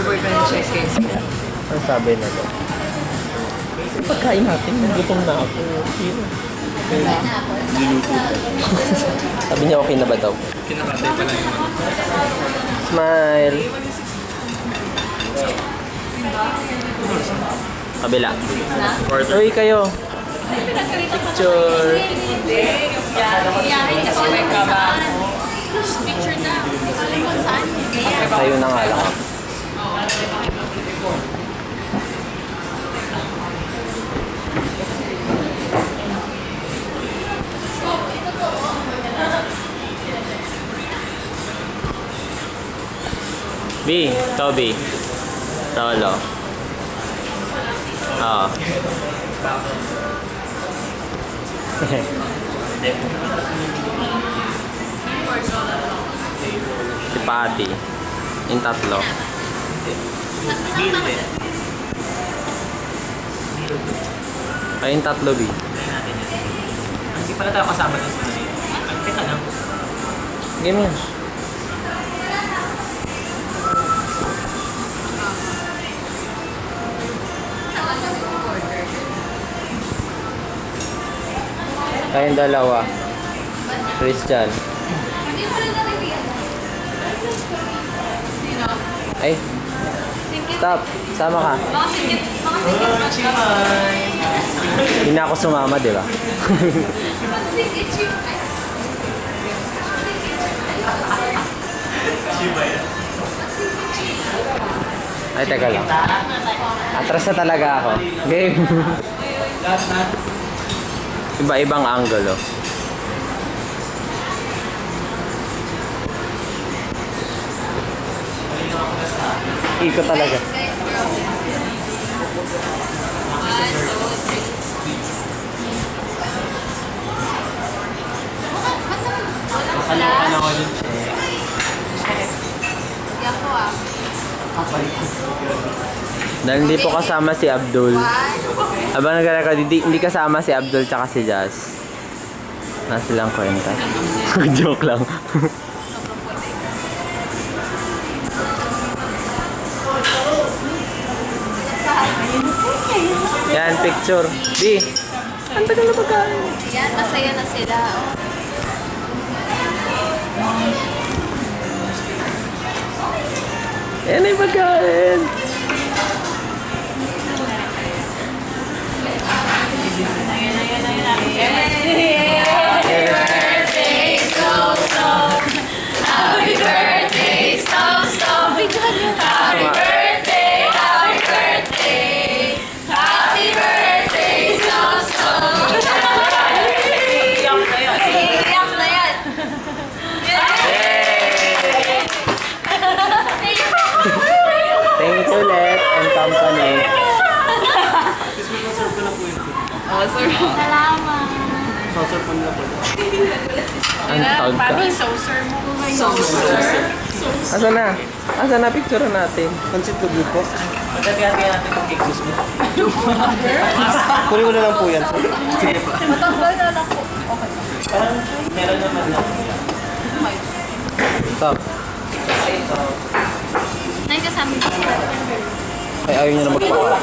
boyfriend siya is case. Ano sabi na to? Pagkain natin, gutom na ako. Sabi niya okay na ba daw? Kinakatay pa lang yung Smile! Kabila. Uy, kayo. Picture. Kasi may trabaho. Picture na. Kung saan? Tayo na nga lang ako. B, Toby. Solo. Oo. Si Patty. Yung tatlo. Kayong tatlo, B. Hindi pala tayo kasama dun sa teka lang. Game mo. Kayong dalawa. Christian. Ay. Stop. Sama ka. Mga singit. Mga singit. Hindi na ako sumama, di ba? Mga singit. Ay, teka lang. Atras na talaga ako. Game. Iba-ibang angle, oh. Ikot talaga. Guys, girls. 1, 2, 3. Nakaloka na ako dun. Hindi ako ah. Dahil hindi po kasama si Abdul. Habang naglalakad, hindi kasama si Abdul tsaka si Jazz. Na silang kwenta. Joke lang. Yan, picture. Di. Ang tagal na pagkain. Yan, masaya na sila. Yan ay pagkain. Happy birthday, stop, stop. Happy birthday, happy birthday. Happy birthday, stop, stop. Iiyak na yan. Thank you, Let and Company. Salamat. Ang tawag ka. saucer mo. Asa na? Asa na picture natin? Pansit to blue po. Magkagati natin yung cake juice mo. Kunin mo na lang po yan. Sige pa. Matanggal na lang po. Parang meron naman lang. Stop. Nagkasama ko sila. Ay, ayaw niya na magpaka.